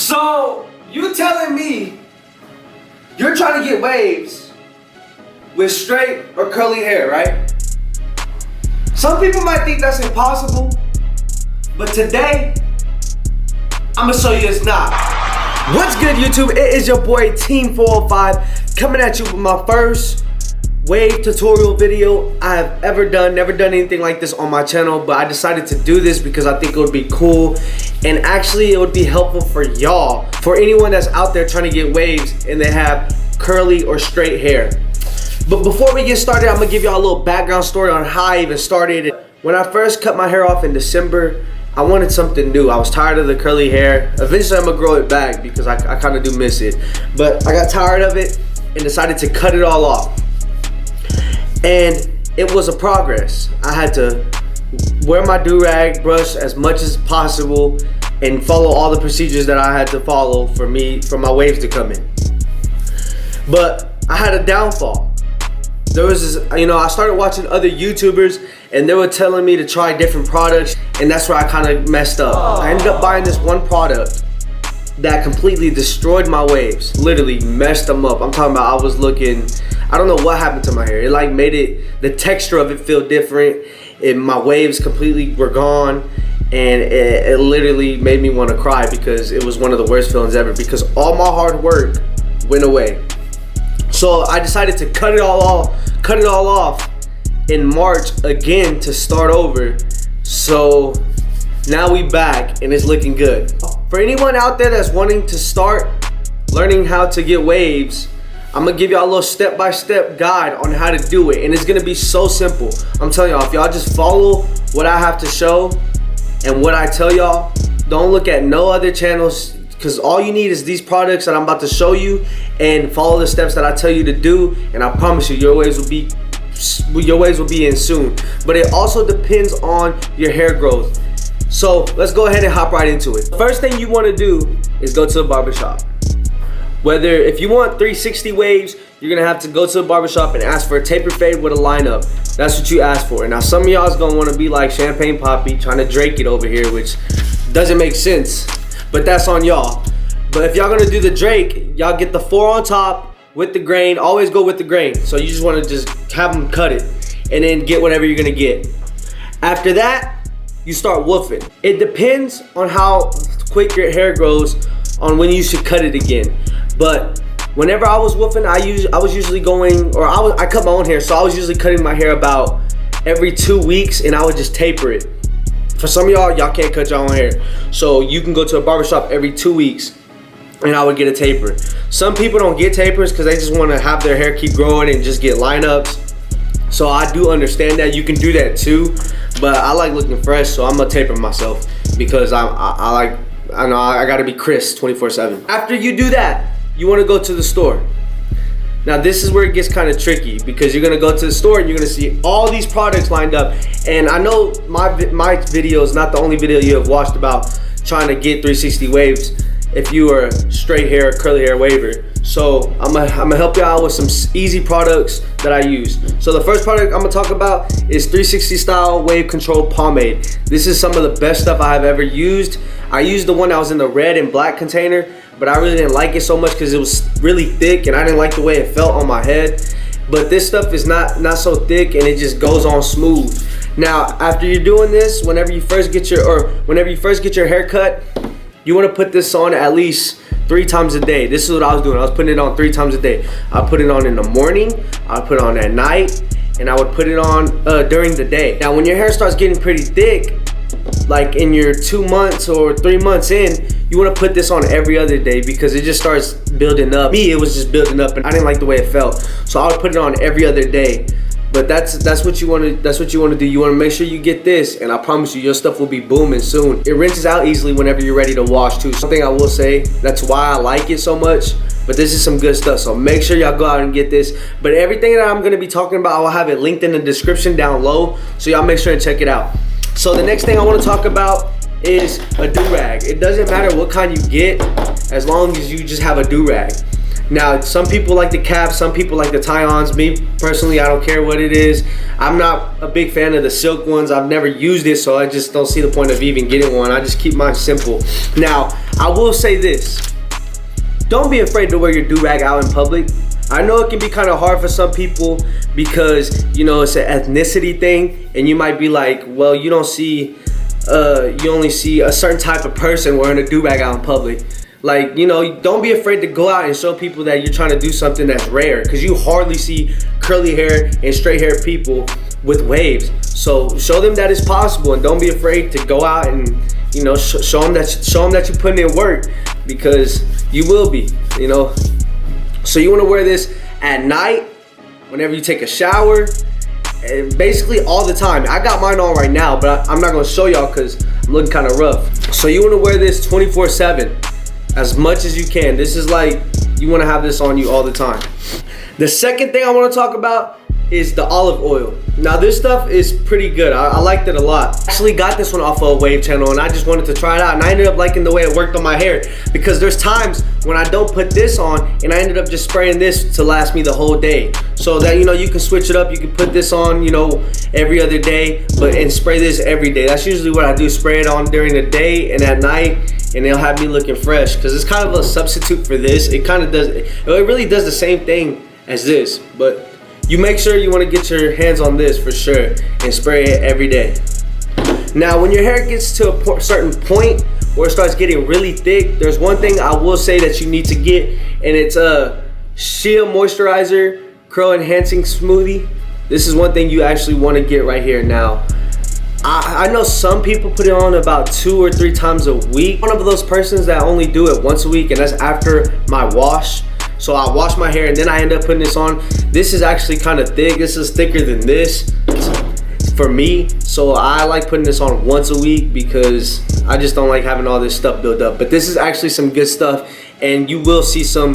So, you telling me you're trying to get waves with straight or curly hair, right? Some people might think that's impossible, but today, I'm gonna show you it's not. What's good, YouTube? It is your boy, Team 405, coming at you with my first wave tutorial video I have ever done. Never done anything like this on my channel, but I decided to do this because I think it would be cool, and actually it would be helpful for y'all, for anyone that's out there trying to get waves and they have curly or straight hair. But before we get started, I'm gonna give y'all a little background story on how I even started. When I first cut my hair off in December, I wanted something new. I was tired of the curly hair. Eventually I'm gonna grow it back because I kind of do miss it, but I got tired of it and decided to cut it all off. And it was a progress. I had to wear my do-rag, brush as much as possible, and follow all the procedures that I had to follow for my waves to come in. But I had a downfall. There was this, I started watching other YouTubers and they were telling me to try different products, and that's where I kind of messed up. I ended up buying this one product that completely destroyed my waves, literally messed them up. I'm talking about I don't know what happened to my hair. It like made the texture of it feel different. My waves completely were gone, and it literally made me want to cry because it was one of the worst feelings ever, because all my hard work went away. So I decided to cut it all off in March again to start over. So now we back and it's looking good. For anyone out there that's wanting to start learning how to get waves, I'm gonna give y'all a little step-by-step guide on how to do it, and it's gonna be so simple. I'm telling y'all, if y'all just follow what I have to show and what I tell y'all, don't look at no other channels, because all you need is these products that I'm about to show you, and follow the steps that I tell you to do, and I promise you, your waves will be in soon. But it also depends on your hair growth. So let's go ahead and hop right into it. First thing you want to do is go to the barbershop. If you want 360 waves, you're gonna have to go to the barbershop and ask for a taper fade with a lineup. That's what you ask for. Now some of y'all is gonna want to be like Champagne Poppy, trying to Drake it over here, which doesn't make sense, but that's on y'all. But if y'all gonna do the Drake, y'all get the 4 on top with the grain. Always go with the grain. So you just want to just have them cut it and then get whatever you're gonna get. After that, you start woofing. It depends on how quick your hair grows on when you should cut it again. But whenever I was woofing, I was usually going, or I cut my own hair, so I was usually cutting my hair about every 2 weeks, and I would just taper it. For some of y'all can't cut your own hair, so you can go to a barbershop every 2 weeks, and I would get a taper. Some people don't get tapers because they just want to have their hair keep growing and just get lineups. So I do understand that. You can do that too, but I like looking fresh, so I'm gonna taper myself because I know I gotta be crisp 24/7. After you do that, you want to go to the store. Now this is where it gets kind of tricky, because you're gonna go to the store and you're gonna see all these products lined up. And I know my video is not the only video you have watched about trying to get 360 waves if you are a straight hair, curly hair waver. So I'm gonna help you out with some easy products that I use. So the first product I'm gonna talk about is 360 Style Wave Control Pomade. This is some of the best stuff I have ever used. I used the one that was in the red and black container, but I really didn't like it so much because it was really thick and I didn't like the way it felt on my head. But this stuff is not so thick, and it just goes on smooth. Now after you're doing this, whenever you first get your hair cut, you want to put this on at least 3 times a day. This is what I was doing. I was putting it on 3 times a day. I put it on in the morning, I put it on at night, and I would put it on during the day. Now when your hair starts getting pretty thick, like in your 2 months or 3 months in, you want to put this on every other day, because it just starts building up. Me, it was just building up, and I didn't like the way it felt, so I would put it on every other day. But that's what you want to do. You want to make sure you get this, and I promise you, your stuff will be booming soon. It rinses out easily whenever you're ready to wash too. Something I will say, that's why I like it so much. But this is some good stuff, so make sure y'all go out and get this. But everything that I'm gonna be talking about, I'll have it linked in the description down low, so y'all make sure and check it out. So the next thing I want to talk about is a do-rag. It doesn't matter what kind you get, as long as you just have a do-rag. Now, some people like the caps, some people like the tie-ons. Me, personally, I don't care what it is. I'm not a big fan of the silk ones. I've never used it, so I just don't see the point of even getting one. I just keep mine simple. Now, I will say this. Don't be afraid to wear your do-rag out in public. I know it can be kind of hard for some people because, you know, it's an ethnicity thing, and you might be like, well, you only see a certain type of person wearing a do-rag out in public. Like, you know, don't be afraid to go out and show people that you're trying to do something that's rare, because you hardly see curly hair and straight hair people with waves. So show them that it's possible, and don't be afraid to go out and, you know, show them that you're putting in work, because you will be, you know. So you want to wear this at night, whenever you take a shower, and basically all the time. I got mine on right now, but I'm not going to show y'all because I'm looking kind of rough. So you want to wear this 24/7 as much as you can. This is like, you want to have this on you all the time. The second thing I want to talk about is the olive oil. Now this stuff is pretty good. I liked it a lot. Actually got this one off of a Wave channel, and I just wanted to try it out, and I ended up liking the way it worked on my hair, because there's times when I don't put this on and I ended up just spraying this to last me the whole day. So that, you know, you can switch it up. You can put this on, you know, every other day, and spray this every day. That's usually what I do, spray it on during the day and at night, and it'll have me looking fresh, because it's kind of a substitute for this. It kind of does, it really does the same thing as this, but you make sure you want to get your hands on this for sure and spray it every day. Now, when your hair gets to a certain point where it starts getting really thick, there's one thing I will say that you need to get, and it's a Shea Moisturizer Curl Enhancing Smoothie. This is one thing you actually want to get right here. Now, I know some people put it on about 2 or 3 times a week. I'm one of those persons that only do it once a week, and that's after my wash. So I wash my hair and then I end up putting this on. This is actually kind of thick. This is thicker than this for me. So I like putting this on once a week, because I just don't like having all this stuff built up. But this is actually some good stuff, and you will see some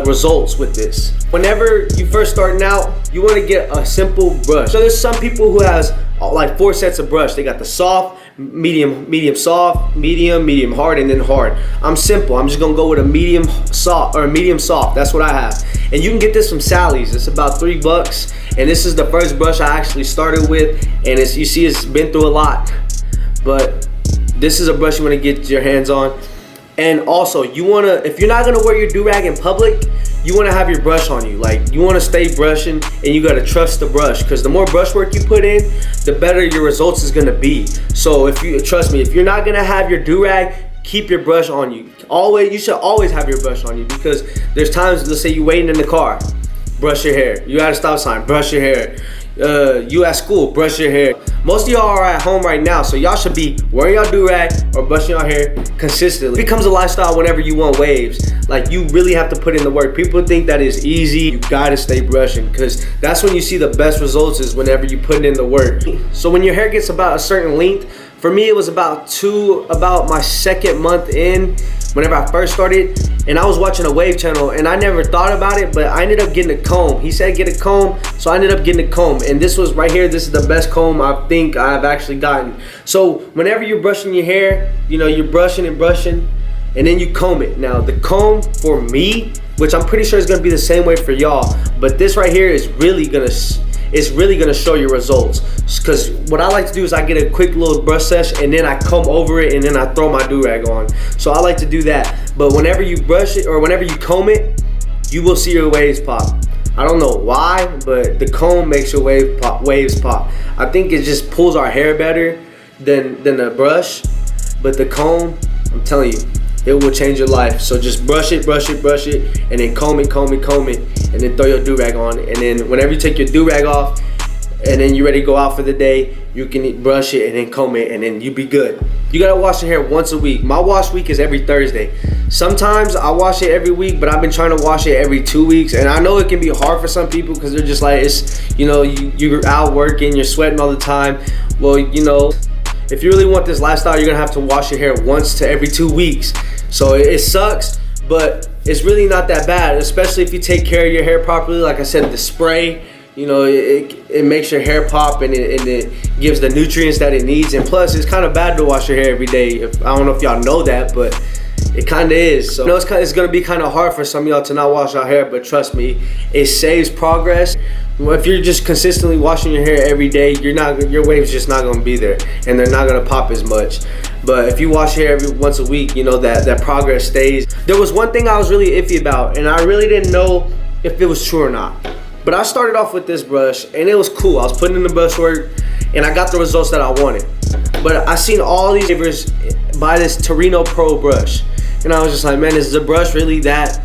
results with this. Whenever you first starting out, you want to get a simple brush. So there's some people who has like 4 sets of brush. They got the soft, medium soft, medium hard, and then hard. I'm simple. I'm just gonna go with a medium soft. That's what I have. And you can get this from Sally's. It's about $3, and this is the first brush I actually started with, and you see it's been through a lot, but this is a brush you want to get your hands on. And also, you want to, if you're not gonna wear your do-rag in public, you want to have your brush on you. Like, you want to stay brushing, and you got to trust the brush, because the more brush work you put in, the better your results is going to be. So if you trust me, if you're not going to have your do-rag, keep your brush on you. You should always have your brush on you, because there's times, let's say you're waiting in the car, brush your hair. You at a stop sign, brush your hair. You at school, brush your hair. Most of y'all are at home right now, so y'all should be wearing your do-rag or brushing your hair consistently. It becomes a lifestyle whenever you want waves. Like, you really have to put in the work. People think that it's easy. You gotta stay brushing, because that's when you see the best results, is whenever you put in the work. So when your hair gets about a certain length, for me it was about my 2nd month in, whenever I first started, and I was watching a Wave channel, and I never thought about it, but I ended up getting a comb. He said get a comb, so I ended up getting a comb, and this was right here. This is the best comb I think I've actually gotten. So whenever you're brushing your hair, you know, you're brushing, and then you comb it. Now the comb for me, which I'm pretty sure is gonna be the same way for y'all, but this right here is really gonna show your results. Because what I like to do is I get a quick little brush sesh, and then I comb over it, and then I throw my do-rag on. So I like to do that. But whenever you brush it or whenever you comb it, you will see your waves pop. I don't know why, but the comb makes your waves pop. I think it just pulls our hair better than the brush. But the comb, I'm telling you, it will change your life. So just brush it, and then comb it, and then throw your do-rag on. And then whenever you take your do-rag off, and then you're ready to go out for the day, you can brush it and then comb it, and then you be good. You gotta wash your hair once a week. My wash week is every Thursday. Sometimes I wash it every week, but I've been trying to wash it every 2 weeks. And I know it can be hard for some people, because they're just like, it's, you know, you're out working, you're sweating all the time. Well, you know, if you really want this lifestyle, you're gonna have to wash your hair once to every 2 weeks. So it sucks, but it's really not that bad, especially if you take care of your hair properly. Like I said, the spray, you know, it makes your hair pop, and it gives the nutrients that it needs. And plus, it's kind of bad to wash your hair every day. I don't know if y'all know that, but It kind of is. So I know it's gonna be kind of hard for some of y'all to not wash your hair, but trust me, it saves progress. If you're just consistently washing your hair every day, your waves just not gonna be there, and they're not gonna pop as much. But if you wash your hair every once a week, you know that progress stays. There was one thing I was really iffy about, and I really didn't know if it was true or not. But I started off with this brush, and it was cool. I was putting in the brush work, and I got the results that I wanted. But I seen all these favors buy this Torino Pro brush. And I was just like, man, is the brush really that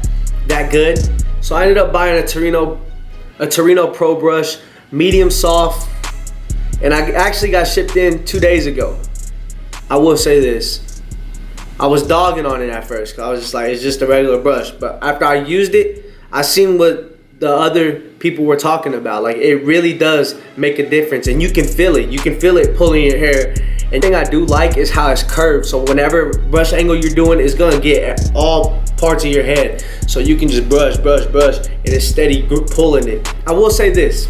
good? So I ended up buying a Torino Pro brush, medium soft, and I actually got shipped in 2 days ago. I will say this, I was dogging on it at first, 'cause I was just like, it's just a regular brush. But after I used it, I seen what the other people were talking about. Like, it really does make a difference, and you can feel it. You can feel it pulling your hair. And the thing I do like is how it's curved. So whenever brush angle you're doing, it's gonna get all parts of your head. So you can just brush, and it's steady pulling it. I will say this,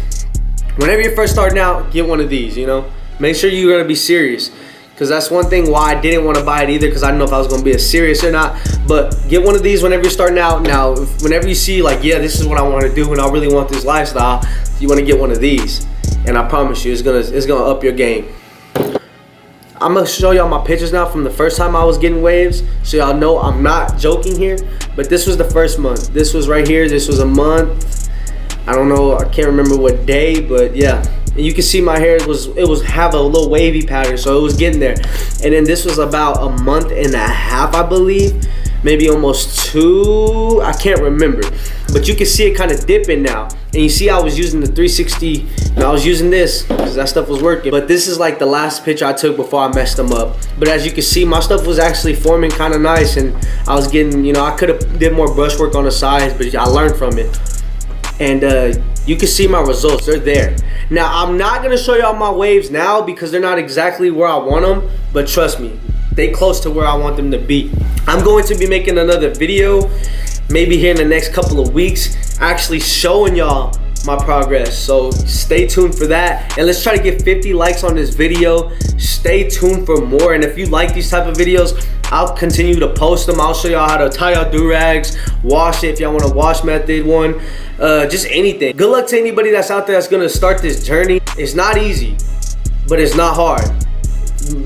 whenever you're first starting out, get one of these, you know? Make sure you're gonna be serious. Because that's one thing why I didn't want to buy it either, because I didn't know if I was going to be as serious or not. But get one of these whenever you're starting out. Now, whenever you see like, yeah, this is what I want to do and I really want this lifestyle, you want to get one of these. And I promise you, it's gonna up your game. I'm going to show y'all my pictures now from the first time I was getting waves, so y'all know I'm not joking here. But this was the first month. This was right here. This was a month. I don't know, I can't remember what day, but yeah. And you can see my hair have a little wavy pattern, so it was getting there. And then this was about a month and a half, I believe, maybe almost 2. I can't remember, but you can see it kind of dipping now. And you see I was using the 360, and I was using this because that stuff was working. But this is like the last picture I took before I messed them up. But as you can see, my stuff was actually forming kind of nice, and I was getting, you know, I could have did more brush work on the sides, but I learned from it. And you can see my results, they're there. Now, I'm not gonna show y'all my waves now because they're not exactly where I want them, but trust me, they close to where I want them to be. I'm going to be making another video, maybe here in the next couple of weeks, actually showing y'all my progress. So stay tuned for that, and let's try to get 50 likes on this video. Stay tuned for more, and if you like these type of videos, I'll continue to post them. I'll show y'all how to tie your do-rags, wash it if y'all want a wash method one, just anything. Good luck to anybody that's out there that's gonna start this journey. It's not easy, but it's not hard.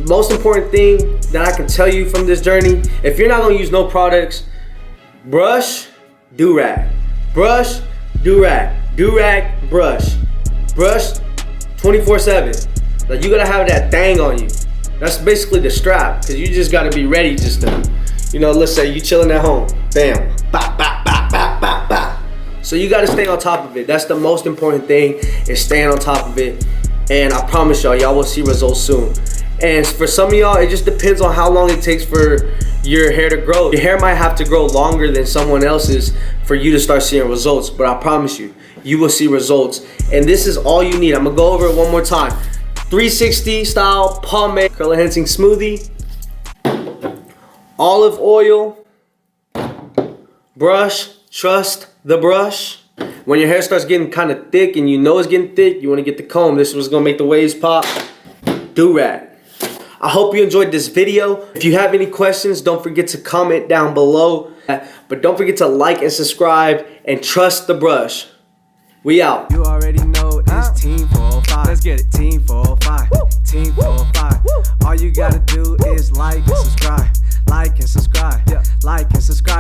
Most important thing that I can tell you from this journey, if you're not gonna use no products, brush, do-rag, brush, do-rag, do-rag, brush 24/7. Like, you gotta have that thing on you. That's basically the strap, because you just gotta be ready just to, you know, let's say you chilling at home, bam, bop, bop, bop, bop, bop, bop. So you gotta stay on top of it. That's the most important thing, is staying on top of it. And I promise y'all will see results soon. And for some of y'all, it just depends on how long it takes for your hair to grow. Your hair might have to grow longer than someone else's for you to start seeing results, but I promise you, you will see results. And this is all you need. I'm gonna go over it one more time. 360 style pomade, curl enhancing smoothie, olive oil, brush, trust the brush. When your hair starts getting kind of thick and you know it's getting thick, you want to get the comb. This was gonna make the waves pop. Do-rag. I hope you enjoyed this video. If you have any questions, don't forget to comment down below. But don't forget to like and subscribe, and trust the brush. We out. You already know it's Team 405. Let's get it, Team 405. Team 405. All you gotta do is like and subscribe. Like and subscribe. Like and subscribe.